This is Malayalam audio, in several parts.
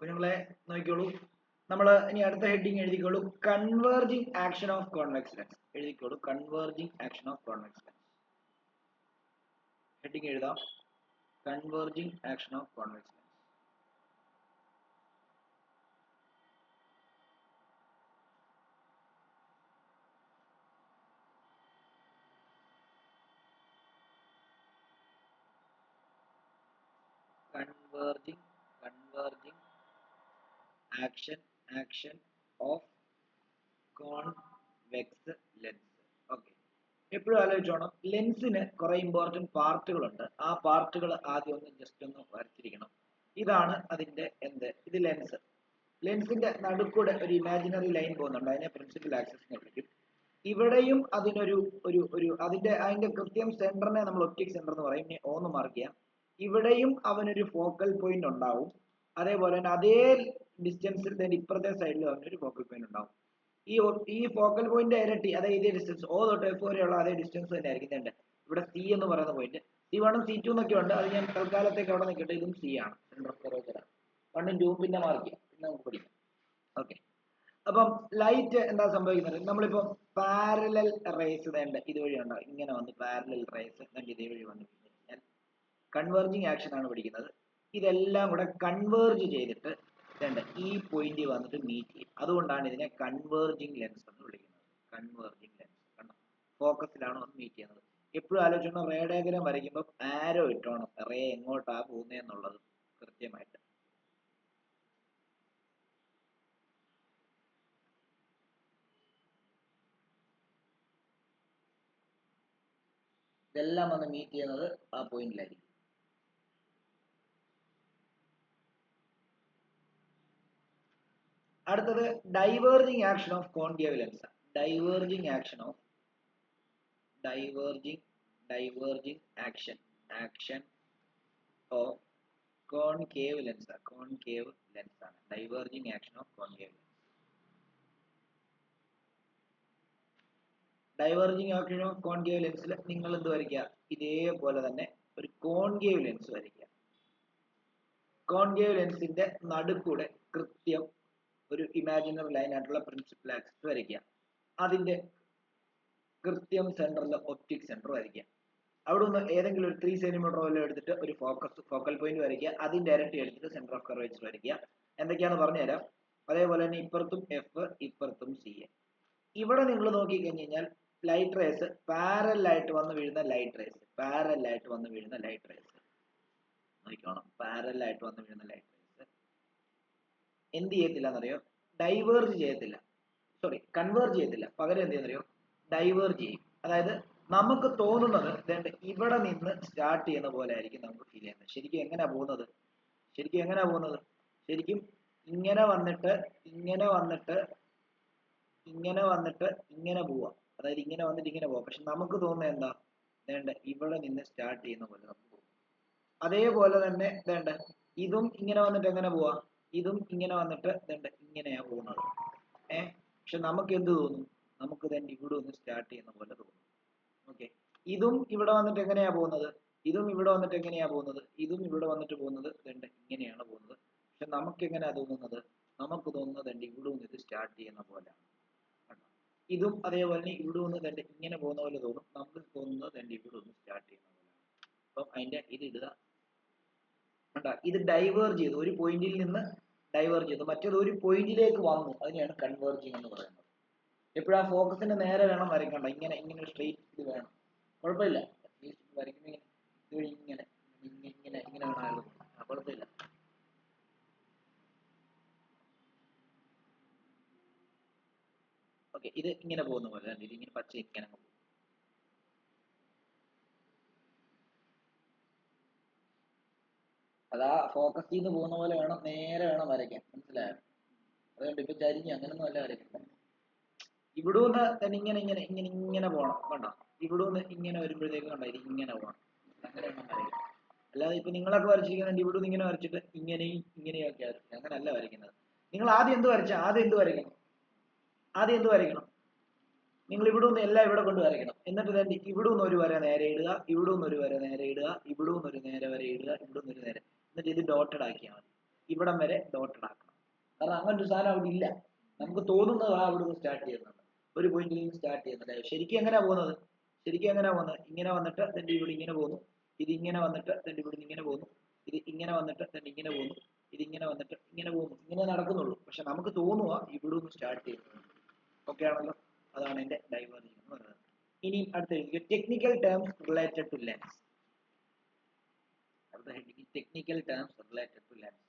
കുഞ്ഞുങ്ങളെ നോക്കിക്കോളൂ. നമ്മൾ ഇനി അടുത്ത ഹെഡിങ് എഴുതിക്കോളൂ. Converging action of convex lens. എഴുതിക്കോളൂ, converging action of convex lens. Heading എഴുതാം, converging action of convex lens. converging action of convex lens. Okay, എപ്പോഴും ആലോചിച്ചോണം, ലെൻസിന് കുറെ ഇമ്പോർട്ടന്റ് പാർട്ടുകളുണ്ട്. ആ പാർട്ടുകൾ ആദ്യം ഒന്ന് ജസ്റ്റ് ഒന്ന് വരച്ചിരിക്കണം. ഇതാണ് അതിന്റെ ഇത് ലെൻസ്. ലെൻസിന്റെ നടുക്കൂടെ ഒരു ഇമാജിനറി ലൈൻ പോകുന്നുണ്ട്, അതിനെ പ്രിൻസിപ്പൽ ആക്സിസ് എന്ന് വിളിക്കും. ഇവിടെയും അതിനൊരു അതിന്റെ കൃത്യം സെന്ററിനെ നമ്മൾ ഒപ്റ്റിക് സെന്റർ എന്ന് പറയും. ഒന്ന് മാർക്ക് ചെയ്യാം. ഇവിടെയും അവനൊരു ഫോക്കൽ പോയിന്റ് ഉണ്ടാവും. അതേപോലെ തന്നെ അതേ ഡിസ്റ്റൻസിൽ തന്നെ ഇപ്പുറത്തെ സൈഡിൽ അവനൊരു ഫോക്കൽ പോയിന്റ് ഉണ്ടാവും. ഈ ഫോക്കൽ പോയിന്റ് ഇരട്ടി, അതായത് ഇതേ ഡിസ്റ്റൻസ് O തൊട്ട് F വരെയുള്ള അതേ ഡിസ്റ്റൻസ് തന്നെ ആയിരിക്കും. ഇവിടെ C എന്ന് പറയുന്ന പോയിന്റ്, C1 C2 എന്നൊക്കെ ഉണ്ട്. അത് ഞാൻ തൽക്കാലത്തേക്ക് അവിടെ നിൽക്കട്ടെ. ഇതും C ആണ്, സെന്റർ ഓഫ് കർവേച്ചർ ആണ്. 1 ഉം 2 പിന്നെ മാർക്ക് ചെയ്യാം, പിന്നെ നമുക്ക് പഠിക്കാം. ഓക്കെ, അപ്പം ലൈറ്റ് എന്താ സംഭവിക്കുന്നത്? നമ്മളിപ്പം പാരലൽ റേസ് ഇതുവഴി ഉണ്ടാവും. ഇങ്ങനെ വന്ന് പാരലൽ റേസ് ഇതേവഴി വന്നു കഴിഞ്ഞാൽ കൺവേർജിങ് ആക്ഷൻ ആണ് പഠിക്കുന്നത്. ഇതെല്ലാം കൂടെ കൺവേർജ് ചെയ്തിട്ട് ഈ പോയിന്റ് വന്നിട്ട് മീറ്റ് ചെയ്യും. അതുകൊണ്ടാണ് ഇതിനെ കൺവേർജിങ് ലെൻസ് എന്ന് വിളിക്കുന്നത്. കൺവേർജിങ് ലെൻസ് കണ്ടോ, ഫോക്കസിലാണ് വന്ന് മീറ്റ് ചെയ്യുന്നത്. എപ്പോഴും ആലോചിച്ചോണം, റേ ഡയഗ്രം വരയ്ക്കുമ്പോൾ ആരോ ഇട്ടോണം, റേ എങ്ങോട്ടാ പോകുന്നതെന്നുള്ളത് കൃത്യമായിട്ട്. ഇതെല്ലാം വന്ന് മീറ്റ് ചെയ്യുന്നത് ആ പോയിന്റിലായിരിക്കും. അടുത്തത് diverging action of concave lens. Diverging action of diverging action of concave lens. Concave lens ആണ് diverging action of concave lens. Diverging action of concave ലെൻസിൽ നിങ്ങൾ എന്ത് വരയ്ക്കുക? ഇതേപോലെ തന്നെ ഒരു കോൺകേവ് ലെൻസ് വരയ്ക്കുക. കോൺകേവ് ലെൻസിന്റെ നടുക്കൂടെ കൃത്യം ഒരു ഇമാജിനറി ലൈൻ ആയിട്ടുള്ള പ്രിൻസിപ്പൽ ആക്സിസ് വരയ്ക്കുക. അതിന്റെ കൃത്യം സെന്ററിൽ ഒപ്റ്റിക് സെന്റർ വരയ്ക്കുക. അവിടെ നിന്ന് ഏതെങ്കിലും ഒരു 3 സെന്റിമീറ്റർ വല്ലതും എടുത്തിട്ട് ഒരു ഫോക്കൽ പോയിന്റ് വരയ്ക്കുക. അതിന്റെ ഇരട്ടി എടുത്തിട്ട് സെന്റർ ഓഫ് കർവേച്ചർ വരയ്ക്കുക. എന്തൊക്കെയാണ് പറഞ്ഞുതരാം. അതേപോലെ തന്നെ ഇപ്പുറത്തും F, ഇപ്പുറത്തും C. ഇവിടെ നിങ്ങൾ നോക്കി കഴിഞ്ഞ് കഴിഞ്ഞാൽ ലൈറ്റ് റേസ് പാരലായിട്ട് വന്ന് വീഴുന്ന ലൈറ്റ് റേസ് നോക്കണം. പാരലായിട്ട് വന്ന് വീഴുന്ന ലൈറ്റ് റേസ് എന്ത് ചെയ്യത്തില്ല എന്നറിയോ? ഡൈവേർജ് ചെയ്യത്തില്ല, സോറി കൺവേർജ് ചെയ്യത്തില്ല. പകരം എന്ത് ചെയ്യുന്നറിയോ? ഡൈവേർജ് ചെയ്യും. അതായത് നമുക്ക് തോന്നുന്നത് ഇവിടെ നിന്ന് സ്റ്റാർട്ട് ചെയ്യുന്ന പോലെ ആയിരിക്കും നമുക്ക് ഫീൽ ചെയ്യുന്നത്. ശരിക്കും എങ്ങനെയാ പോകുന്നത്? ശരിക്കും ഇങ്ങനെ വന്നിട്ട് ഇങ്ങനെ പോവാ. അതായത് ഇങ്ങനെ വന്നിട്ട് ഇങ്ങനെ പോവാം. പക്ഷെ നമുക്ക് തോന്നുന്നത് എന്താ? ഇവിടെ നിന്ന് സ്റ്റാർട്ട് ചെയ്യുന്ന പോലെ നമുക്ക് പോകും. അതേപോലെ തന്നെ ഇതും ഇങ്ങനെ വന്നിട്ട് എങ്ങനെ പോവാ? ഇതും ഇങ്ങനെ വന്നിട്ട് ഇങ്ങനെയാ പോകുന്നത്. പക്ഷെ നമുക്ക് എന്ത് തോന്നും? നമുക്ക് ഇവിടെ ഒന്ന് സ്റ്റാർട്ട് ചെയ്യുന്ന പോലെ തോന്നും. ഓക്കെ, ഇതും ഇവിടെ വന്നിട്ട് എങ്ങനെയാ പോകുന്നത്? ഇതും ഇവിടെ വന്നിട്ട് എങ്ങനെയാ പോകുന്നത്? ഇതും ഇവിടെ വന്നിട്ട് പോകുന്നത് ഇങ്ങനെയാണ് പോകുന്നത്. പക്ഷെ നമുക്ക് എങ്ങനെയാ തോന്നുന്നത്? നമുക്ക് തോന്നുന്നത് ഇവിടെ നിന്ന് ഇത് സ്റ്റാർട്ട് ചെയ്യുന്ന പോലെയാണ്. ഇതും അതേപോലെ ഇവിടെ നിന്ന് ഇങ്ങനെ പോകുന്ന പോലെ തോന്നും. നമുക്ക് തോന്നുന്നത് ഇവിടെ ഒന്ന് സ്റ്റാർട്ട് ചെയ്യുന്ന പോലെയാണ്. അപ്പം അതിന്റെ ഇത് ഇടുക. ഇത് ഡൈവേർജ് ചെയ്തു, ഒരു പോയിന്റിൽ നിന്ന് ഡൈവേർജ് ചെയ്തു, മറ്റേത് ഒരു പോയിന്റിലേക്ക് വന്നു. അതിനെയാണ് കൺവേർജിങ് എന്ന് പറയുന്നത്. എപ്പോഴും ആ ഫോക്കസിന്റെ നേരെ വേണം വരയ്ക്കണ്ട. ഇങ്ങനെ സ്ട്രെയിറ്റ് ഇത് വേണം, കുഴപ്പമില്ല. വരയ്ക്കുമ്പോൾ ഇങ്ങനെ വേണം, കുഴപ്പമില്ല. ഓക്കെ, ഇത് ഇങ്ങനെ പോകുന്ന പോലെ ഇതിങ്ങനെ പച്ച ഇങ്ങനെ പോകും. അതാ ഫോക്കസ് ചെയ്ത് പോകുന്ന പോലെ വേണം, നേരെ വേണം വരയ്ക്കാൻ. മനസ്സിലായോ? അതുകൊണ്ട് ഇപ്പൊ ചരിഞ്ഞ് അങ്ങനൊന്നും അല്ല വരയ്ക്കുന്നത്. ഇവിടുന്ന് തന്നെ ഇങ്ങനെ പോകണം. കണ്ടോ? ഇവിടുന്ന് ഇങ്ങനെ വരുമ്പോഴത്തേക്ക് കണ്ടോ ഇത് ഇങ്ങനെ പോകണം. അങ്ങനെ വേണം വരയ്ക്കാൻ. അല്ലാതെ ഇപ്പൊ നിങ്ങളൊക്കെ വരച്ചിരിക്കുന്നുണ്ട് ഇവിടുന്ന് ഇങ്ങനെ വരച്ചിട്ട് ഇങ്ങനെയൊക്കെ വരയ്ക്കുന്നത്. അങ്ങനല്ല വരയ്ക്കുന്നത്. നിങ്ങൾ ആദ്യം എന്ത് വരയ്ക്കണം? നിങ്ങൾ ഇവിടുന്ന് എല്ലാം ഇവിടെ കൊണ്ട് വരയ്ക്കണം. എന്നിട്ട് ഇവിടുന്ന് ഒരു വര നേരെ ഇടുക, ഇവിടുന്ന് ഒരു വര നേരെ ഇടുക, ഇവിടുന്ന് ഒരു നേരെ വര ഇടുക, ഇവിടുന്ന് ഒരു നേരെ, എന്നിട്ട് ഇത് ഡോട്ടഡ് ആക്കിയാൽ മതി. ഇവിടം വരെ ഡോട്ടഡ് ആക്കണം. കാരണം അങ്ങനെ ഒരു സാധനം അവിടെ ഇല്ല. നമുക്ക് തോന്നുന്നത് അവിടുന്ന് സ്റ്റാർട്ട് ചെയ്യുന്നത്, ഒരു പോയിന്റിൽ നിന്ന് സ്റ്റാർട്ട് ചെയ്യുന്നത്. ശരിക്കും എങ്ങനെയാ പോകുന്നത്? ഇങ്ങനെ വന്നിട്ട് അതിന്റെ ഇവിടെ ഇങ്ങനെ പോകുന്നു, ഇതിങ്ങനെ വന്നിട്ട് അതിന്റെ ഇവിടെ ഇങ്ങനെ പോകുന്നു, ഇത് ഇങ്ങനെ വന്നിട്ട് തന്നെ ഇങ്ങനെ പോകുന്നു, ഇതിങ്ങനെ വന്നിട്ട് ഇങ്ങനെ പോകുന്നു, ഇങ്ങനെ നടക്കുന്നുള്ളൂ. പക്ഷെ നമുക്ക് തോന്നുക ഇവിടെ നിന്ന് സ്റ്റാർട്ട് ചെയ്യുന്നത്. ഓക്കെ ആണല്ലോ? അതാണ് എന്റെ ഡൈവേർജിങ് എന്ന് പറയുന്നത്. ഇനി അടുത്ത technical terms related to lens. Technical terms related to lens.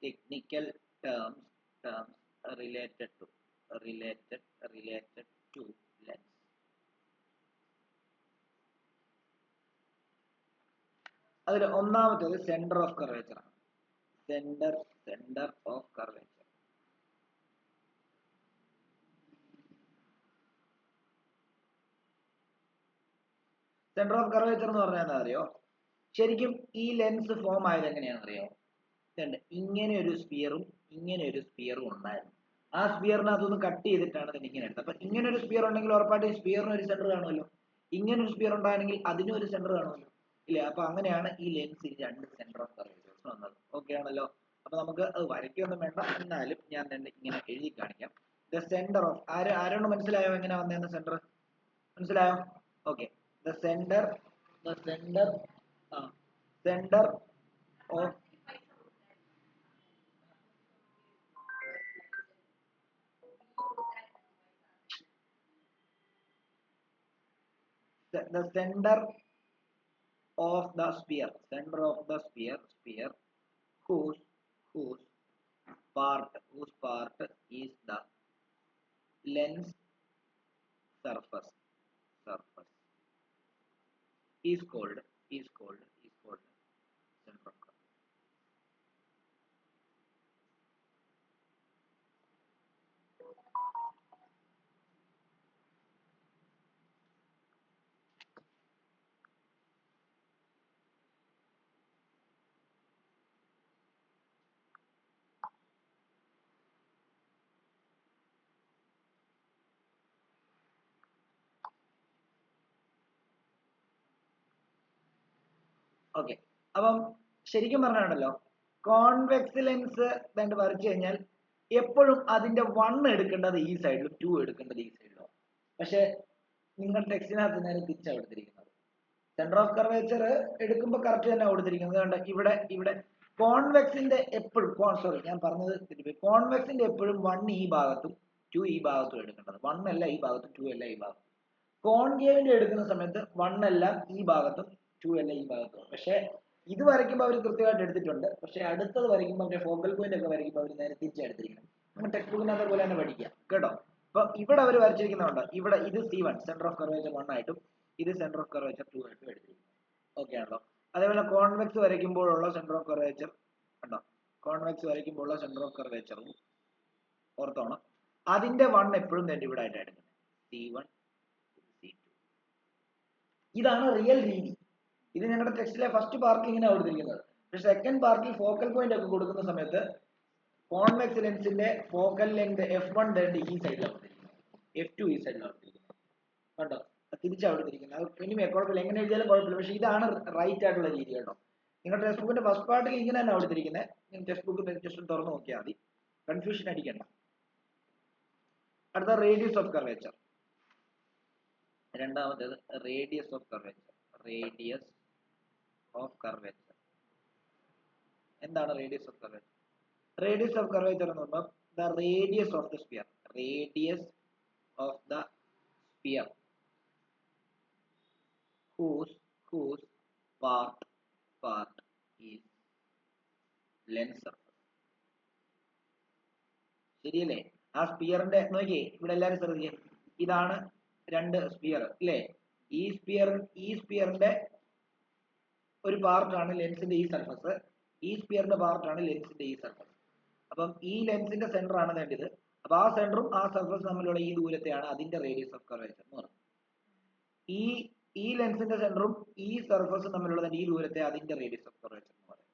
Technical terms related to lens. അതിൽ ഒന്നാമത്തേത് സെന്റർ ഓഫ് കർവേച്ചർ ആണ്. Centre of curvature. Centre of curvature എന്ന് പറഞ്ഞാൽ എന്താ അറിയോ? ശരിക്കും ഈ ലെൻസ് ഫോം ആയത് എങ്ങനെയാണെന്ന് അറിയോ? ഇങ്ങനെ ഒരു സ്പിയറും ഇങ്ങനെ ഒരു സ്പിയറും ഉണ്ടായിരുന്നു. ആ സ്പിയറിനെ അതൊന്ന് കട്ട് ചെയ്തിട്ടാണ് തന്നെ ഇങ്ങനെ എടുത്തത്. അപ്പൊ ഇങ്ങനെ ഒരു സ്പിയർ ഉണ്ടെങ്കിൽ ഉറപ്പായിട്ട് ഈ സ്പിയറിന് ഒരു സെന്റർ കാണുമല്ലോ. ഇങ്ങനെ ഒരു സ്പിയർ ഉണ്ടായിരുന്നെങ്കിൽ അതിനും ഒരു സെന്റർ കാണുമല്ലോ, ഇല്ലേ? അപ്പൊ അങ്ങനെയാണ് ഈ ലെൻസിൽ രണ്ട് സെന്റർ ഓഫ് കർവേച്ചേഴ്സ് വന്നത്. ഓക്കെ ആണല്ലോ? അപ്പൊ നമുക്ക് അത് വരയ്ക്കൊന്നും വേണ്ട, എന്നാലും ഞാൻ തന്നെ ഇങ്ങനെ എഴുതി കാണിക്കാം. ദ സെന്റർ ഓഫ് ആരോട് മനസ്സിലായോ എങ്ങനെ വന്നതെന്ന്? സെന്റർ മനസ്സിലായോ? Okay. The centre of the center of the sphere whose part is the lens surface is called center of curve. Okay. അപ്പം ശരിക്കും പറഞ്ഞാണല്ലോ, കോൺവെക്സ് ലെൻസ് രണ്ട് വരച്ചു കഴിഞ്ഞാൽ എപ്പോഴും അതിന്റെ 1 എടുക്കേണ്ടത് ഈ സൈഡിലും 2 എടുക്കേണ്ടത് ഈ സൈഡിലും. പക്ഷെ നിങ്ങളുടെ ടെക്സ്റ്റിനകത്ത് നേരെ തിരിച്ചാണ് കൊടുത്തിരിക്കുന്നത്. സെന്റർ ഓഫ് കർവേച്ചർ എടുക്കുമ്പോൾ കറക്റ്റ് തന്നെ കൊടുത്തിരിക്കുന്നത്. കണ്ട ഇവിടെ കോൺവെക്സിന്റെ എപ്പോഴും ഞാൻ പറഞ്ഞത് കോൺവെക്സിന്റെ എപ്പോഴും 1 ഈ ഭാഗത്തും 2 ഈ ഭാഗത്തും എടുക്കേണ്ടത്. 1 അല്ല ഈ ഭാഗത്തും 2 അല്ല ഈ ഭാഗത്തും. കോൺകേവിന്റെ എടുക്കുന്ന സമയത്ത് 1 അല്ല ഈ ഭാഗത്തും 2 അല്ല ഈ ഭാഗത്തും. പക്ഷെ ഇത് വരയ്ക്കുമ്പോൾ അവർ കൃത്യമായിട്ട് എടുത്തിട്ടുണ്ട്. പക്ഷെ അടുത്തത് വരയ്ക്കുമ്പോൾ അവരുടെ ഫോക്കൽ പോയിന്റ് ഒക്കെ വരയ്ക്കുമ്പോൾ അവർ നേരെ തിരിച്ചെടുത്തിരിക്കണം. നമ്മൾ ടെക്സ്റ്റ് ബുക്കിനകത്ത് പോലെ തന്നെ പഠിക്കാം കേട്ടോ. അപ്പൊ ഇവിടെ അവർ വരച്ചിരിക്കുന്നുണ്ട്, ഇവിടെ ഇത് C1 സെന്റർ ഓഫ് കർവേച്ചർ 1 ആയിട്ടും ഇത് സെന്റർ ഓഫ് കർവേച്ചർ 2 ആയിട്ടും എടുത്തിരിക്കുന്നു. ഓക്കെ ആണല്ലോ? അതേപോലെ കോൺവെക്സ് വരയ്ക്കുമ്പോഴുള്ള സെന്റർ ഓഫ് കർവേച്ചർ കണ്ടോ? കോൺവെക്സ് വരയ്ക്കുമ്പോഴുള്ള സെന്റർ ഓഫ് കർവേച്ചറും ഓർത്തോണം, അതിന്റെ 1 എപ്പോഴും തന്നെ ഇവിടെ ആയിട്ട് എടുക്കുന്നത്. C1 C2. ഇതാണ് റിയൽ രീതി. ഇത് ഞങ്ങളുടെ ടെക്സ്റ്റിലെ ഫസ്റ്റ് പാർട്ടിൽ ഇങ്ങനെ കൊടുത്തിരിക്കുന്നത്. പക്ഷെ സെക്കൻഡ് പാർട്ടിൽ ഫോക്കൽ പോയിന്റ് ഒക്കെ കൊടുക്കുന്ന സമയത്ത് കോൺവെക്സ് ലെൻസിന്റെ ഫോക്കൽ ലെങ്ത് F1 ഈ സൈഡിലാണ് കൊടുത്തിരിക്കുന്നത്, F2 ഈ സൈഡിലാണ് കൊടുത്തിരിക്കുന്നത്. കണ്ടോ? തിരിച്ചാണ് കൊടുത്തിരിക്കുന്നത്. അത് ഇനി കുഴപ്പമില്ല, എങ്ങനെ എഴുതിയാലും കുഴപ്പമില്ല. പക്ഷെ ഇതാണ് റൈറ്റ് ആയിട്ടുള്ള രീതി കേട്ടോ. നിങ്ങളുടെ ടെക്സ്റ്റ് ബുക്കിന്റെ ഫസ്റ്റ് പാർട്ടിൽ ഇങ്ങനെ തന്നെ കൊടുത്തിരിക്കുന്നത്. നിങ്ങൾ ടെക്സ്റ്റ് ബുക്ക് ജസ്റ്റ് തുറന്ന് നോക്കിയാൽ മതി, കൺഫ്യൂഷൻ അടിക്കണ്ട. അടുത്ത റേഡിയസ് ഓഫ് കർവേച്ചർ. രണ്ടാമത്തേത് റേഡിയസ് ഓഫ് കർവേച്ചർ. എന്താണ് radius of curvature? Radius of curvature എന്ന് പറയുമ്പോൾ the radius of the sphere whose part is lens surface. ശരിയല്ലേ? ആ സ്പിയറിന്റെ നോക്കിയേ, ഇവിടെ എല്ലാവരും ശ്രദ്ധിക്കേ, ഇതാണ് രണ്ട് സ്പിയർ അല്ലേ? ഈ സ്പിയറിന്റെ ഒരു പാർട്ടാണ് ലെൻസിന്റെ ഈ സർഫസ്, ഈ സ്പിയറിന്റെ പാർട്ടാണ് ലെൻസിന്റെ ഈ സർഫസ്. അപ്പം ഈ ലെൻസിന്റെ സെന്റർ ആണ് വേണ്ടത്. അപ്പൊ ആ സെന്ററും ആ സർഫസ് തമ്മിലുള്ള ഈ ദൂരത്തെയാണ് അതിന്റെ റേഡിയസ് ഓഫ് കർവേച്ചർ എന്ന് പറയുന്നത്. ഈ ലെൻസിന്റെ സെന്ററും ഈ സർഫസും തമ്മിലുള്ള ഈ ദൂരത്തെ അതിന്റെ റേഡിയസ് ഓഫ് കർവേച്ചർ എന്ന് പറയുന്നത്.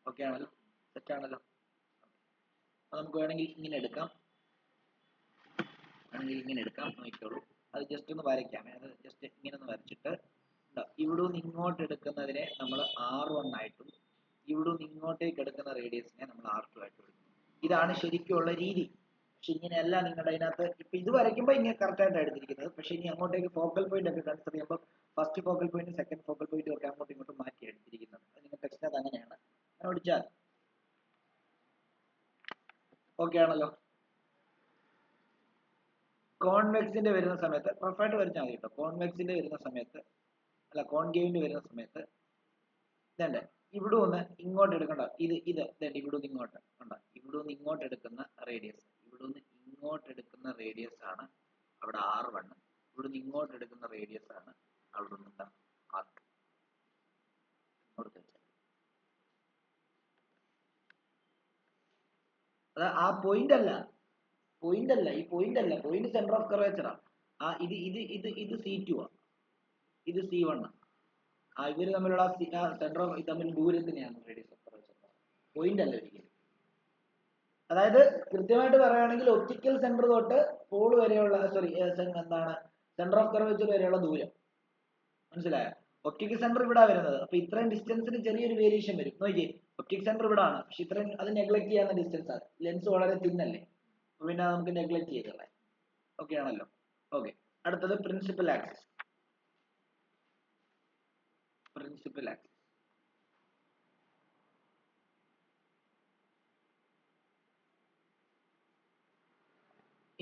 ഓക്കെ ആണല്ലോ? സെറ്റ് ആണല്ലോ? നമുക്ക് വേണമെങ്കിൽ ഇങ്ങനെ എടുക്കാം, നോക്കിക്കോളൂ. അത് ജസ്റ്റ് ഒന്ന് വരയ്ക്കാം. അത് ജസ്റ്റ് ഇങ്ങനെ ഒന്ന് വരച്ചിട്ട് ഇവിടെ നിന്ന് ഇങ്ങോട്ട് എടുക്കുന്നതിനെ നമ്മൾ R1 ആയിട്ടും ഇവിടെ നിന്ന് ഇങ്ങോട്ടേക്ക് എടുക്കുന്ന റേഡിയസിനെ നമ്മൾ R2 ആയിട്ട് വിളിക്കുന്നു. ഇതാണ് ശരിക്കുള്ള രീതി. പക്ഷെ ഇങ്ങനെയല്ല നിങ്ങളുടെ അതിനകത്ത് ഇപ്പൊ ഇത് വരയ്ക്കുമ്പോൾ ഇങ്ങനെ കറക്റ്റ് ആയിട്ട് എടുത്തിരിക്കുന്നത്. പക്ഷെ ഇനി അങ്ങോട്ടേക്ക് ഫോക്കൽ പോയിന്റ് ഒക്കെ കൺസിഡർ ചെയ്യുമ്പോൾ first focal point second focal point ഒക്കെ അങ്ങോട്ടും ഇങ്ങോട്ടും മാറ്റി എടുത്തിരിക്കുന്നത്. നിങ്ങൾ ടെക്സ്റ്റിനകത്ത് അങ്ങനെയാണ് പഠിച്ചാൽ ഓക്കെ ആണല്ലോ. കോൺവെക്സിന്റെ വരുന്ന സമയത്ത് റഫായിട്ട് വരച്ചാൽ മതി കേട്ടോ. കോൺവെക്സിന്റെ വരുന്ന സമയത്ത് അല്ല കോൺകേവിന്റെ വരുന്ന സമയത്ത് ഇതേണ്ട ഇവിടെ ഒന്ന് ഇങ്ങോട്ട് എടുക്കണ്ട. ഇത് ഇവിടെ നിന്ന് ഇങ്ങോട്ട് കണ്ട ഇവിടെ നിന്ന് ഇങ്ങോട്ട് എടുക്കുന്ന റേഡിയസ് ആണ് അവിടെ R1. ഇവിടെ നിന്ന് ഇങ്ങോട്ട് എടുക്കുന്ന റേഡിയസ് ആണ് അവിടെ നിന്ന് R2. അത് ആ പോയിന്റ് അല്ല ഈ പോയിന്റ് സെന്റർ ഓഫ് കർവേച്ചർ ആ ഇത് C2 ആ, ഇത് C1 ആണ്. ഇവര് തമ്മിലുള്ള സെന്റർ ഓഫ് തമ്മിൽ ദൂരത്തിനെയാണ് റേഡിയസ് ഓഫ് കർവേച്ചർ. പോയിന്റ് അല്ല ഒരിക്കലും. അതായത് കൃത്യമായിട്ട് പറയുകയാണെങ്കിൽ ഒപ്റ്റിക്കൽ സെന്റർ തൊട്ട് പോൾ വരെയുള്ള എന്താണ് സെന്റർ ഓഫ് കർവേച്ചർ വരെയുള്ള ദൂരം മനസ്സിലായോ? ഒപ്റ്റിക്കൽ സെന്റർ ഇവിടെ വരുന്നത്. അപ്പൊ ഇത്രയും ഡിസ്റ്റൻസിന് ചെറിയൊരു വേരിയേഷൻ വരും. നോക്കിയേ, ഒപ്റ്റിക്കൽ സെന്റർ ഇവിടെ ആണ്, പക്ഷെ ഇത്രയും അത് നെഗ്ലക്ട് ചെയ്യാവുന്ന ഡിസ്റ്റൻസ് ആണ്. ലെൻസ് വളരെ തിന്നല്ലേ, പിന്നെ നമുക്ക് നെഗ്ലക്ട് ചെയ്തോളാം. ഓക്കെ ആണല്ലോ. ഓക്കെ, അടുത്തത് പ്രിൻസിപ്പൽ ആക്സിസ്.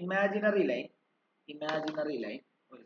ഇമാജിനറി ലൈൻ ഒരു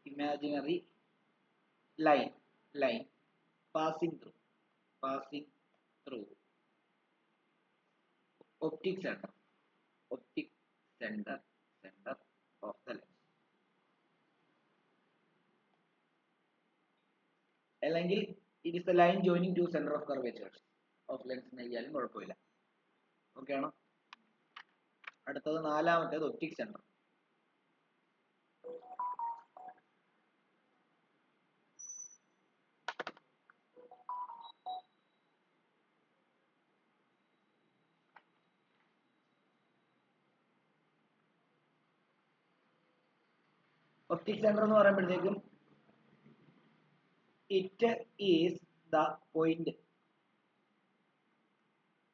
imaginary line passing through optic center of the lens. അല്ലെങ്കിൽ it is the line joining two center of curvatures of lens നൽകിയാലും കുഴപ്പമില്ല. ഓക്കെ ആണോ? അടുത്തത് നാലാമത്തേത് ഒപ്റ്റിക് സെന്റർ. ഒപ്റ്റിക് സെന്റർ എന്ന് പറയുമ്പോഴത്തേക്കും it is the point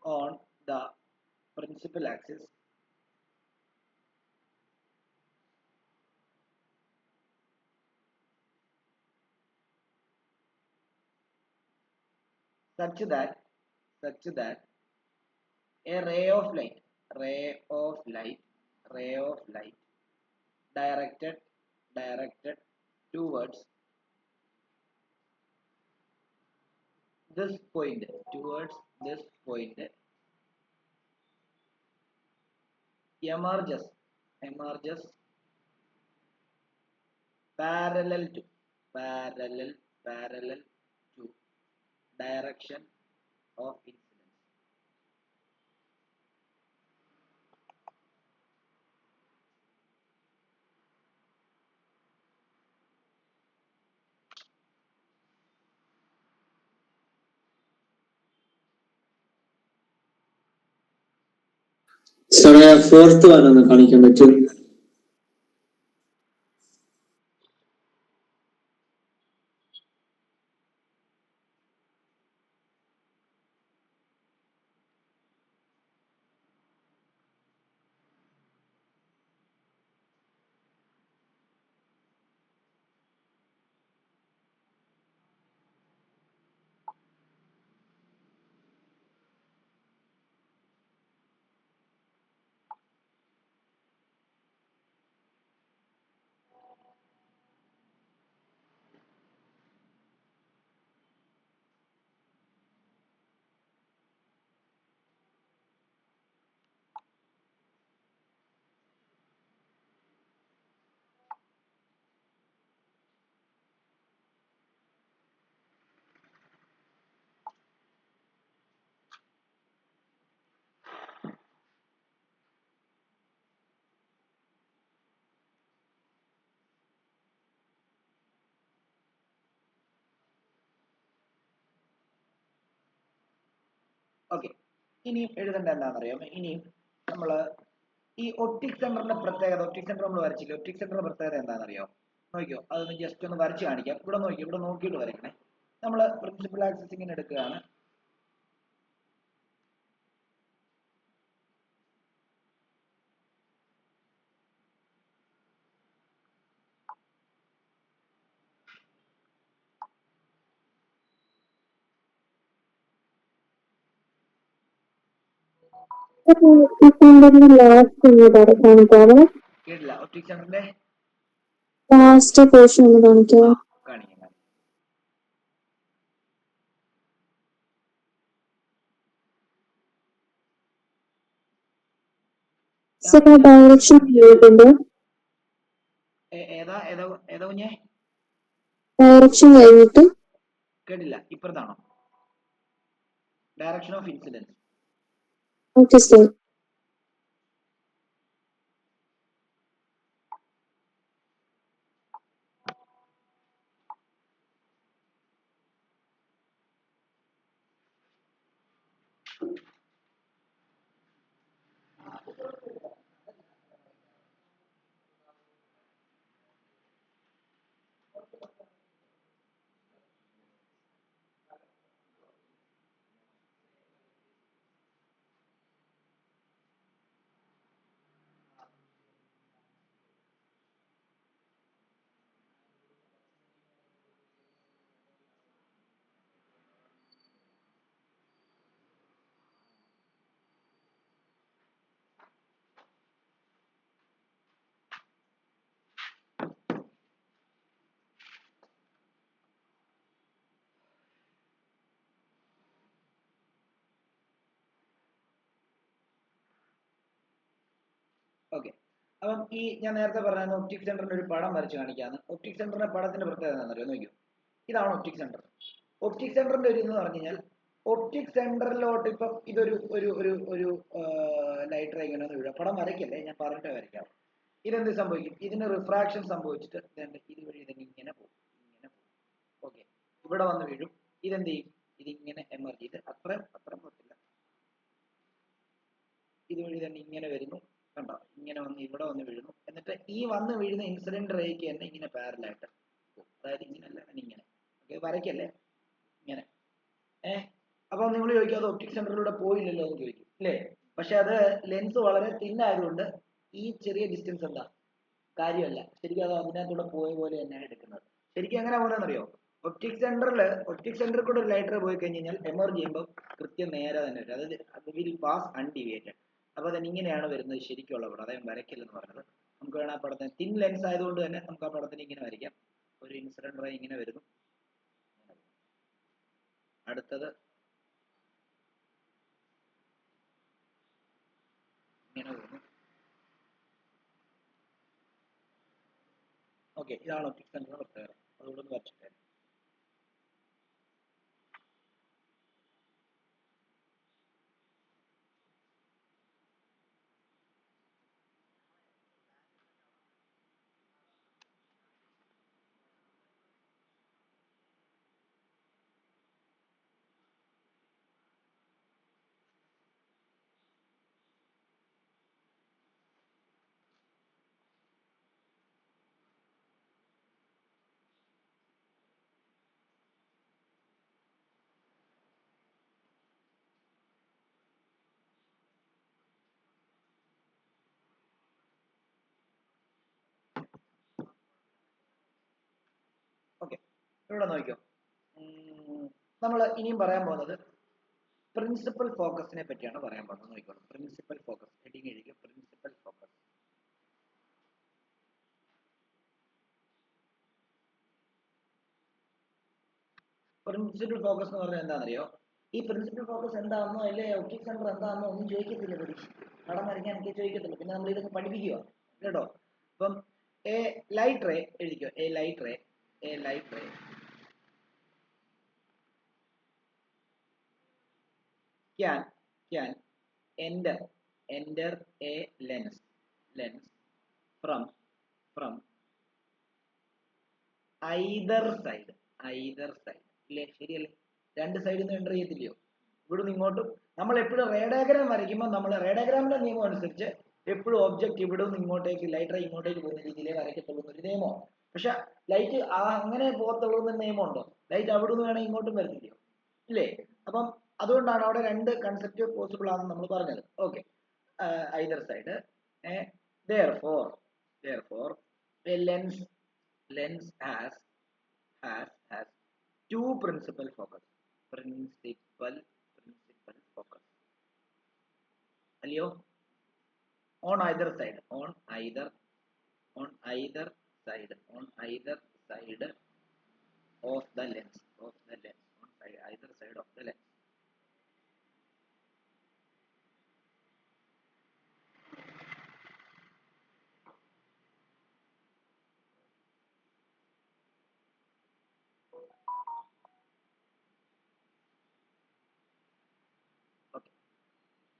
on the principal axis such that a ray of light directed towards this point emerges parallel to direction of incidence. സാറേ ഫോർത്ത് വൺ ഒന്ന് കാണിക്കാൻ പറ്റും? ഓക്കെ, ഇനിയും എഴുതേണ്ട എന്താണെന്നറിയാമോ? ഇനിയും നമ്മൾ ഈ ഒപ്റ്റിക് സെന്ററിന്റെ പ്രത്യേകത, ഒപ്റ്റിക് സെന്റർ നമ്മൾ വരച്ചില്ല, ഒപ്റ്റിക് സെന്ററിന്റെ പ്രത്യേകത എന്താണെന്നറിയോ? നോക്കിയോ, അതൊന്ന് ജസ്റ്റ് ഒന്ന് വരച്ച് കാണിക്കാം. ഇവിടെ നോക്കിയോ, ഇവിടെ നോക്കിയിട്ട് വരയ്ക്കണേ. നമ്മൾ പ്രിൻസിപ്പൽ ആക്സിസ് ഇങ്ങനെ എടുക്കുകയാണ്. കേട്ടില്ല? ഒപ്റ്റിക് സെന്ററിന്റെ ലാസ്റ്റ് പോർഷൻ ഒന്ന് കാണിക്കാമോ? കാണിക്കാം. ഡയറക്ഷൻ ഏതാ ഏതാ ഏതാ കുഞ്ഞേ? ഡയറക്ഷൻ കഴിഞ്ഞിട്ട് കേട്ടില്ല, ഇപ്പുറത്താണോ? Direction of incidence. Okay sir. Okay, അപ്പം ഈ ഞാൻ നേരത്തെ പറഞ്ഞ ഒപ്റ്റിക് സെന്ററിന്റെ ഒരു പടം വരച്ച് കാണിക്കാന്ന്. ഒപ്റ്റിക് സെന്ററിന്റെ പടത്തിന്റെ പ്രത്യേകത എന്താണെന്നറിയോ? നോക്കിയോ, ഇതാണ് ഒപ്റ്റിക് സെന്റർ. ഒപ്റ്റിക് സെന്ററിന്റെ ഒരു എന്ന് പറഞ്ഞു കഴിഞ്ഞാൽ, ഒപ്റ്റിക് സെന്ററിലോട്ട് ഇപ്പം ഇതൊരു ഒരു ഒരു ഒരു ലൈറ്റ് റേ ഇങ്ങനെ വീഴുക. പടം വരയ്ക്കല്ലേ, ഞാൻ പറഞ്ഞിട്ടേ വരയ്ക്കാം. ഇതെന്ത് സംഭവിക്കും? ഇതിന് റിഫ്രാക്ഷൻ സംഭവിച്ചിട്ട് ഇതുവഴി ഇതിന് ഇങ്ങനെ പോകും, ഇങ്ങനെ പോകും. ഓക്കെ, ഇവിടെ വന്ന് വീഴും. ഇതെന്ത് ചെയ്യും? ഇതിങ്ങനെ എമർജ് ചെയ്ത് അത്രയും പറ്റില്ല, ഇതുവഴി തന്നെ ഇങ്ങനെ വരുന്നു. കണ്ടോ, ഇങ്ങനെ വന്ന് ഇവിടെ വന്ന് വീഴുന്നു. എന്നിട്ട് ഈ വന്ന് വീഴുന്ന ഇൻസിഡന്റ് റേക്ക് തന്നെ ഇങ്ങനെ പാരലായിട്ട് പോകും. അതായത് ഇങ്ങനെയല്ല, ഇങ്ങനെ. ഓക്കെ, വരയ്ക്കല്ലേ, ഇങ്ങനെ. അപ്പൊ നിങ്ങൾ ചോദിക്കും, അത് ഒപ്റ്റിക് സെന്ററിലൂടെ പോയില്ലല്ലോ എന്ന് ചോദിക്കും, അല്ലേ? പക്ഷെ അത് ലെൻസ് വളരെ തിൻ ആയതുകൊണ്ട് ഈ ചെറിയ ഡിസ്റ്റൻസ് എന്താ കാര്യമല്ല. ശരിക്കും അത് അതിനകത്തൂടെ പോയ പോലെ തന്നെയാണ് എടുക്കുന്നത്. ശരിക്കും എങ്ങനെ പോകുന്നതെന്നറിയോ? ഒപ്റ്റിക് സെന്ററിൽ കൂടെ ഒരു ലൈറ്റർ പോയി കഴിഞ്ഞാൽ എമർജ് ചെയ്യുമ്പോൾ കൃത്യം നേരെ തന്നെ വരും. അതായത് അത് വിൽ പാസ് അൺഡിവിയേറ്റഡ്. അപ്പൊ തന്നെ ഇങ്ങനെയാണ് വരുന്നത് ശരിക്കുള്ള പടം. അതായത് വരയ്ക്കില്ലെന്ന് പറഞ്ഞത്. നമുക്ക് വേണം ആ പടത്തിന് തിൻ ലെൻസ് ആയതുകൊണ്ട് തന്നെ നമുക്ക് ആ പടത്തിന് ഇങ്ങനെ വരയ്ക്കാം. ഒരു ഇൻസിഡന്റ് റേ ഇങ്ങനെ വരുന്നു. അടുത്തത് ഇങ്ങനെ പോകുന്നു. ഓക്കെ, ഇതാണ് ഒപ്റ്റിക് സെന്ററിന്റെ പ്രത്യേകത. അതുകൊണ്ട് ഒന്ന് വരച്ചിട്ടേ. ഓക്കെ, ഇവിടെ നോക്കിയോ, നമ്മൾ ഇനിയും പറയാൻ പോകുന്നത് പ്രിൻസിപ്പൽ ഫോക്കസിനെ പറ്റിയാണ് പറയാൻ പോകുന്നത്. നോക്കിക്കോളൂ, പ്രിൻസിപ്പൽ ഫോക്കസ് ഹെഡിങ് എഴുതിയോ, പ്രിൻസിപ്പൽ ഫോക്കസ്. പ്രിൻസിപ്പൽ ഫോക്കസ് എന്ന് പറഞ്ഞാൽ എന്താണെന്നറിയോ? ഈ പ്രിൻസിപ്പൽ ഫോക്കസ് എന്താണെന്നോ അല്ലെ ഒപ്റ്റിക് സെന്റർ എന്താണെന്നോ ഒന്നും ചോദിക്കത്തില്ല പരീക്ഷ. പടം വരയ്ക്കാൻ എനിക്ക് ചോദിക്കത്തില്ല. പിന്നെ നമ്മൾ ഇതൊക്കെ പഠിപ്പിക്കുക കേട്ടോ. അപ്പം എ ലൈറ്റ് റേ എഴുതിക്കോ, a light ray can enter a lens from either side ഇല്ലേ? ശരിയല്ലേ? രണ്ട് സൈഡിൽ നിന്ന് എൻ്റർ ചെയ്യത്തില്ലയോ? ഇവിടുന്ന് ഇങ്ങോട്ടും നമ്മൾ എപ്പോഴും റേ ഡയഗ്രാം വരയ്ക്കുമ്പോൾ നമ്മൾ റേ ഡയഗ്രാമിന്റെ നിയമം അനുസരിച്ച് എപ്പോഴും ഒബ്ജക്റ്റ് ഇവിടെ നിന്ന് ഇങ്ങോട്ടേക്ക് ലൈറ്റ് റേ ഇങ്ങോട്ടേക്ക് പോകുന്ന രീതിയിലേ വരയ്ക്കത്തുള്ളൂ എന്നൊരു നിയമമാണ്. പക്ഷെ ലൈറ്റ് അങ്ങനെ പോകത്തുള്ളൂ എന്ന നിയമമുണ്ടോ? ലൈറ്റ് അവിടെ നിന്ന് വേണമെങ്കിൽ ഇങ്ങോട്ടും വരത്തില്ലയോ? ഇല്ലേ? അപ്പം അതുകൊണ്ടാണ് അവിടെ രണ്ട് കൺസെപ്റ്റ് പോസിബിൾ ആണെന്ന് നമ്മൾ പറഞ്ഞത്. Okay, either side. Therefore a lens has two principal focus. Principal focus. Alio? On either side of the lens. Either side of the lens.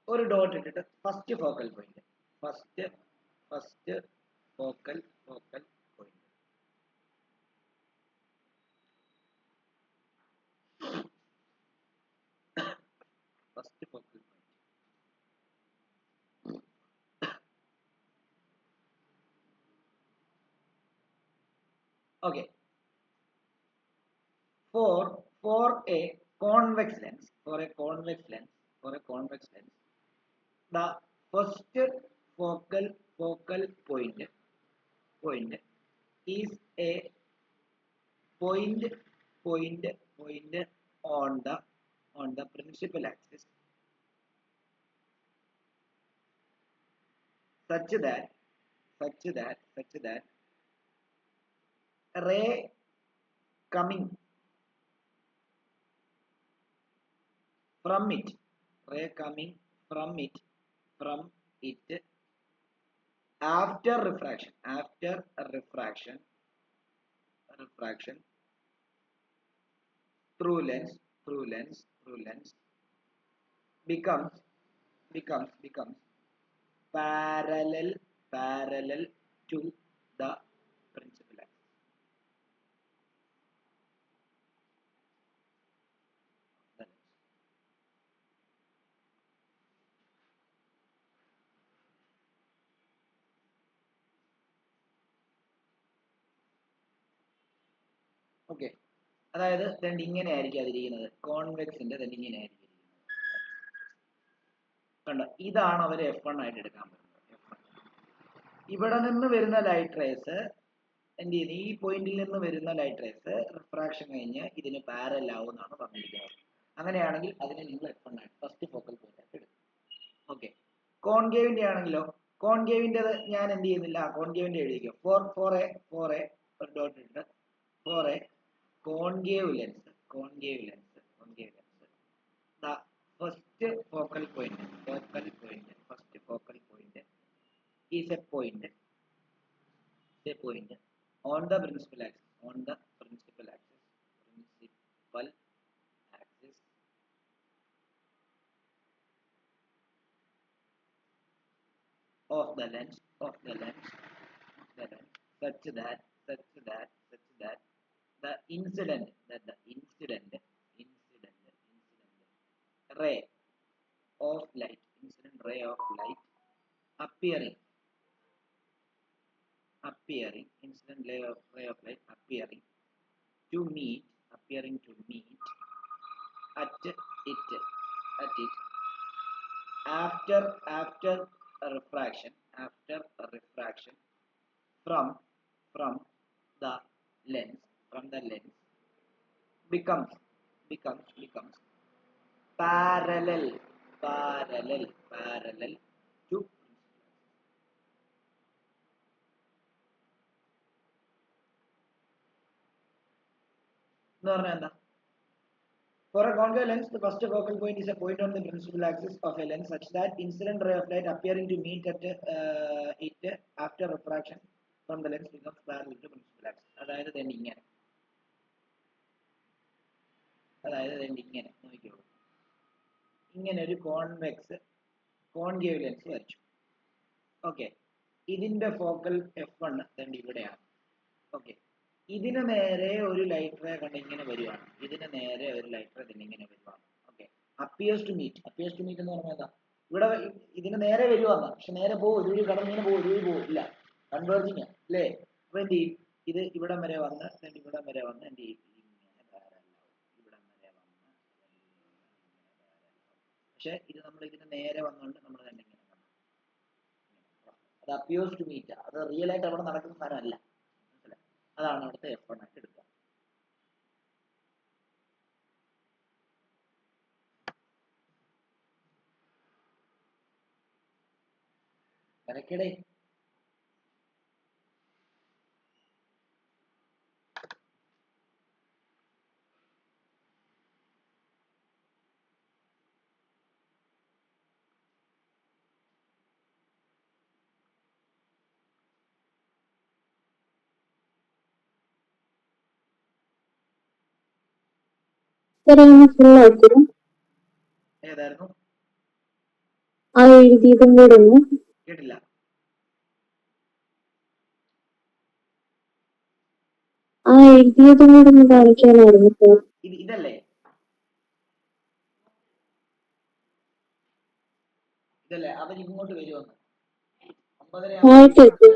ഒരു ഡോട്ട് ഇട്ടിട്ട് first focal point first focal point first focal point. Okay, for a convex lens, the first focal point is a point on the principal axis such that ray coming from it after refraction through lens becomes parallel to the principal axis. Okay, അതായത് രണ്ട് ഇങ്ങനെ ആയിരിക്കും അതിരിക്കുന്നത്. കോൺവെക്സിന്റെ തന്നെ ഇങ്ങനെ ആയിരിക്കും കണ്ടോ? ഇതാണ് അവർ F1 ആയിട്ട് എടുക്കാൻ പറ്റുന്നത്. ഇവിടെ നിന്ന് വരുന്ന ലൈറ്റ് റേസ് എന്ത് ചെയ്യുന്നു? ഈ പോയിന്റിൽ നിന്ന് വരുന്ന ലൈറ്റ് റേസ് റിഫ്രാക്ഷൻ കഴിഞ്ഞ് ഇതിന് പാരലൽ ആവുമെന്നാണ് പറഞ്ഞിരിക്കുന്നത്. അങ്ങനെയാണെങ്കിൽ അതിനെ നിങ്ങൾ F1 ആയിട്ട് ഫസ്റ്റ് ഫോക്കൽ പോയിന്റ് ആയിട്ട് എടുക്കും. ഓക്കെ, കോൺകേവിന്റെ ആണെങ്കിലോ, കോൺകേവിൻ്റെത് ഞാൻ എന്ത് ചെയ്യുന്നില്ല, കോൺകേവിന്റെ എഴുതിക്കും. ഫോർ എ ഒരു ഡോട്ട് ഇട്ട് for A concave lens the first focal point is a point on the principal axis of the lens such that the incident ray of light appearing incident ray of light appearing to meet at it after refraction from the lens becomes parallel to for a concave lens, the first focal point is a point on the principal axis of a lens such that incident ray of light appearing to meet at it after refraction from the lens becomes parallel to principal axis. അതായത് ഇങ്ങനെ നോക്കിക്കോളൂ. ഇങ്ങനെ ഒരു കോൺകേവ് ലെൻസ് വരച്ചു. ഓക്കെ, ഇതിന്റെ ഫോക്കൽ F1 ഇവിടെയാണ്. ഓക്കെ, ഇതിന് നേരെ ഒരു ലൈറ്റ് റേ കണ്ട് ഇങ്ങനെ വരുവാണ്. ഇതിന് നേരെ ഒരു ലൈറ്റ് റേ ഇങ്ങനെ വരുവാണ്. ഓക്കെ, അപ്പിയേഴ്സ് ടു മീറ്റ് എന്ന് പറഞ്ഞാൽ എന്താ, ഇവിടെ ഇതിന് നേരെ വരുവാന്ന്, പക്ഷെ നേരെ പോകും, ഇതുവഴി കടന്നിങ്ങനെ പോകും, ഇതുവഴി പോകും, ഇല്ല കൺവേർജിങ് അല്ലേ. അപ്പൊ എന്ത് ചെയ്യും, ഇത് ഇവിടം വരെ വന്ന് ഇവിടം വരെ വന്ന് എന്ത് ചെയ്യും, ഇങ്ങനെ പാരലൽ ഇവിടം വരെ വന്ന്, പക്ഷെ ഇത് നമ്മൾ ഇതിന് നേരെ വന്നുകൊണ്ട് നമ്മൾ തന്നെ ഇങ്ങനെ കണ്ടു. അത് അപ്പിയേഴ്സ് ടു മീറ്റ്, അത് റിയൽ ആയിട്ട് അവിടെ നടക്കുന്ന സാധനമല്ല. അതാണ് അവിടുത്തെ F1 ആയിട്ട് എടുക്കുക. വരയ്ക്കടേ. ഏതായിരുന്നു ആ എഴുതിയതും കൂടെ ഒന്ന് കേട്ടില്ല. ആ എഴുതിയതും കൂടെ ഒന്ന് കാണിക്കാനായിരുന്നു സാർ. ഇതല്ലേ, അവൻ ഇങ്ങോട്ട് വരുമെന്ന് 9:50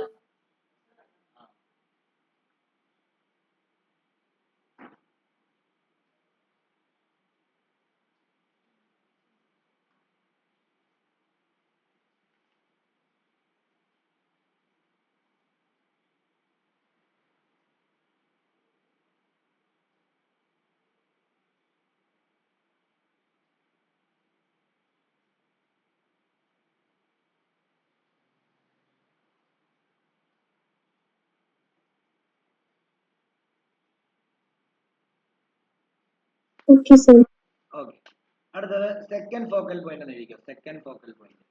ഓക്കെ സാർ. ഓക്കെ. അടുത്തത് സെക്കൻഡ് ഫോക്കൽ പോയിന്റ് എന്ന് എഴുതിക്കോ. Second focal point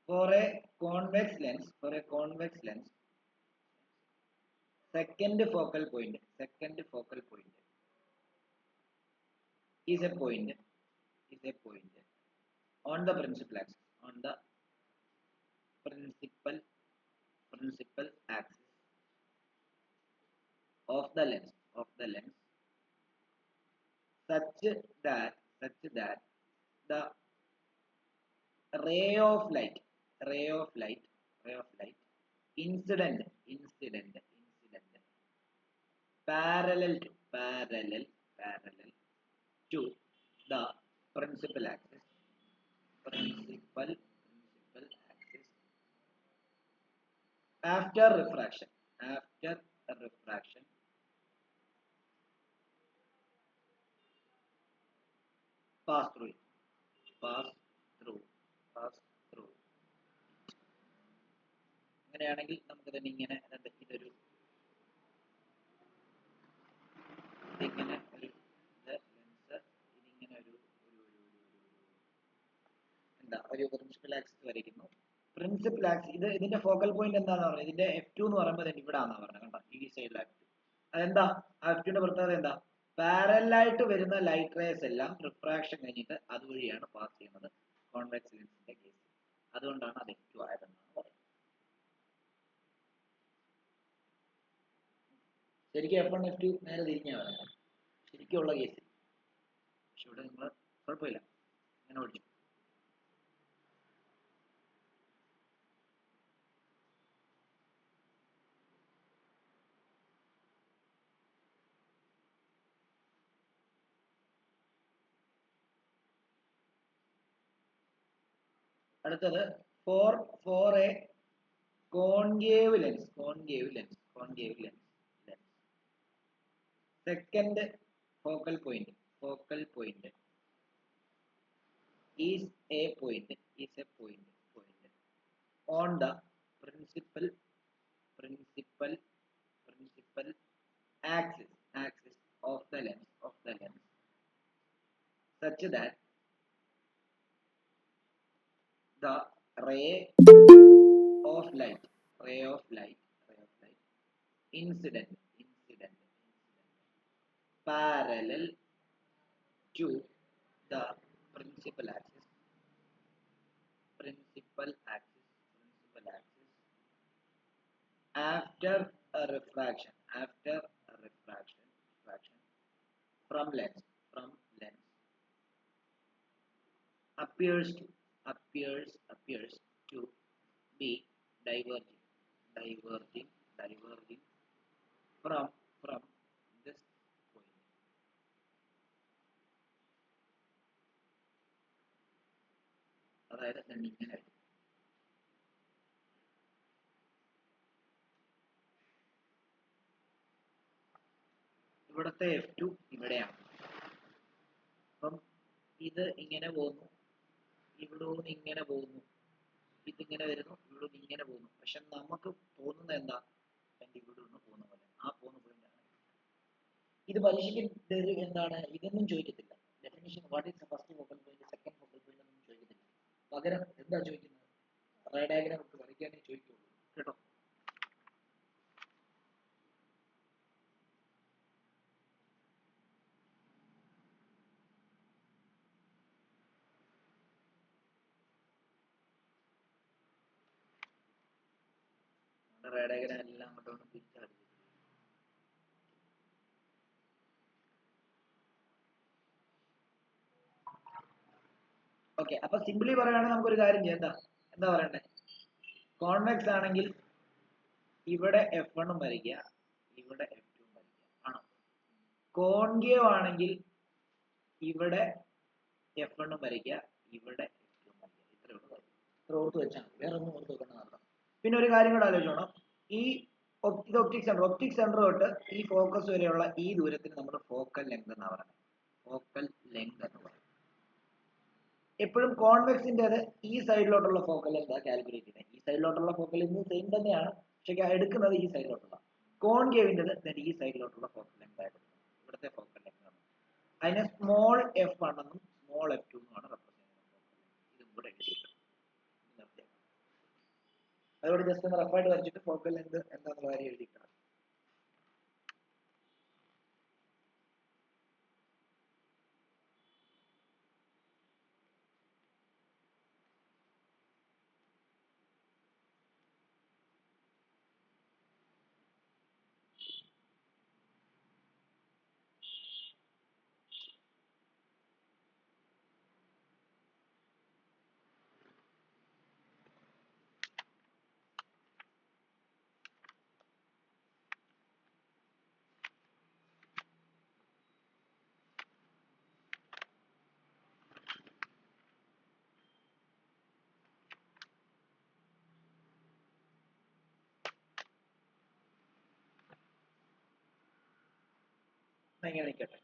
for a convex lens, second focal point is a point on the principal axis, principal axis of the lens such that the ray of light incident parallel to the principal axis after refraction pass through അങ്ങനെയാണെങ്കിൽ നമുക്ക് തന്നെ ഇങ്ങനെ ഇതൊരു ഇതിങ്ങനെ ഒരു ലെൻസ് ഇതിങ്ങനെ ഒരു എന്താ ഒരു പ്രിൻസിപ്പൽ ആക്സിസ് വരയ്ക്കുന്നു. പ്രിൻസിപ്പൽ ആക്സിസ് ഇതിന്റെ ഫോക്കൽ പോയിന്റ് എന്താണെന്ന് പറഞ്ഞത്, ഇതിന്റെ F2 എന്ന് പറയുമ്പോൾ ഇവിടെ ആണെന്ന് പറഞ്ഞത് കണ്ടോ, ഈ സൈഡിൽ F2. അതെന്താ F2 ന്റെ പ്രത്യേകത എന്താ, പാരലായിട്ട് വരുന്ന ലൈറ്റ് റേസ് എല്ലാം റിഫ്രാക്ഷൻ കഴിഞ്ഞിട്ട് അതുവഴിയാണ് പാസ് ചെയ്യുന്നത് കോൺവെക്സ് ലെൻസിന്റെ കേസ്. അതുകൊണ്ടാണ് അത് F2 ആയതെന്നാണ് പറയുന്നത്. ശരിക്കും F1 F2 നേരെ തിരിഞ്ഞാ പറയുന്നത് ശരിക്കുള്ള കേസിൽ. പക്ഷെ ഇവിടെ നിങ്ങൾ കുഴപ്പമില്ല, ഇങ്ങനെ പഠിച്ചു. അടുത്തത് for a concave lens second focal point is a point on the principal axis of the lens such that the ray of light incident parallel to the principal axis after a refraction from lens appears to be diverging from this point. അതായത് ഞാൻ ഇങ്ങനെ എഴുതും. ഇവിടുത്തെ F2 ഇവിടെയാണ്. അപ്പം ഇത് ഇങ്ങനെ പോകുന്നു, ഇവിടെ നിന്ന് ഇങ്ങനെ പോകുന്നു, ഇതിങ്ങനെ വരുന്നു, ഇവിടെ നിന്ന് ഇങ്ങനെ പോകുന്നു. പക്ഷെ നമുക്ക് തോന്നുന്നത് എന്താ, ഇവിടെ നിന്ന് പോകുന്ന പോലെ ആ പോകുന്ന പോയിന്റ് ആണ്. ഇത് പരീക്ഷയ്ക്ക് എന്താണ്, ഇതൊന്നും ചോദിക്കത്തില്ല. Definition what is first focal point, second focal point ഒന്നും ചോദിക്കത്തില്ല. പകരം എന്താ ചോദിക്കുന്നത്, റേ ഡയഗ്രാം ഒക്കെ വരയ്ക്കാനേ ചോദിക്കുള്ളൂ കേട്ടോ. റേ ഡയഗ്രാം എല്ലാം അങ്ങോട്ട് തിരിച്ചറിയും. ഓക്കെ, അപ്പൊ സിംപ്ലി പറയുകയാണെങ്കിൽ നമുക്കൊരു കാര്യം ചെയ്യാം. എന്താ പറയണ്ടേ, കോൺവെക്സ് ആണെങ്കിൽ ഇവിടെ F1 വരയ്ക്കുക, ഇവിടെ F2 വരയ്ക്കുക ആണോ. കോൺകേവ് ആണെങ്കിൽ ഇവിടെ F1 വരയ്ക്കുക, ഇവിടെ F2 വരയ്ക്കുക. ഇത്രേ ഉള്ളൂ. ഇത്ര ഓർത്ത് വെച്ചാൽ വേറെ ഒന്നും ഓർത്ത് വെക്കണമെന്നല്ല. പിന്നെ ഒരു കാര്യം കൂടെ ആലോചിച്ചോണം, ഈ ഒപ്റ്റിക് സെന്റർ തൊട്ട് ഈ ഫോക്കസ് വരെയുള്ള ഈ ദൂരത്തിന് നമ്മൾ ഫോക്കൽ ലെങ്ത് എന്നാ പറയുന്നത്. ഫോക്കൽ ലെങ്ത് എന്ന് പറയും. എപ്പോഴും കോൺവെക്സിന്റെ ഈ സൈഡിലോട്ടുള്ള ഫോക്കൽ ലെങ്ത് കാൽക്കുലേറ്റ് ചെയ്യുന്നത്. ഈ സൈഡിലോട്ടുള്ള ഫോക്കൽ ലെങ്ത് സെയിം തന്നെയാണ്, പക്ഷെ എടുക്കുന്നത് ഈ സൈഡിലോട്ടുള്ള. കോൺകേവിന്റെ ഈ സൈഡിലോട്ടുള്ള ഫോക്കൽ ലെങ്ത് ആയിട്ട് ഇവിടുത്തെ ഫോക്കൽ ലെങ്ത് ആണ്. അതിനെ സ്മോൾ F1 എന്നും സ്മോൾ F2 എന്നുമാണ് റെപ്രസെന്റ് ചെയ്യുന്നത്. ഇതും കൂടെ എഴുതിയിട്ടുണ്ട്. അതോടെ ജസ്റ്റ് ഒന്ന് റഫായിട്ട് വരച്ചിട്ട് ഫോക്കൽ ലെങ്ത് എന്താണെന്നുള്ള കാര്യം എഴുതിയിട്ടാണ്. ഇങ്ങനെ നിൽക്കട്ടെ.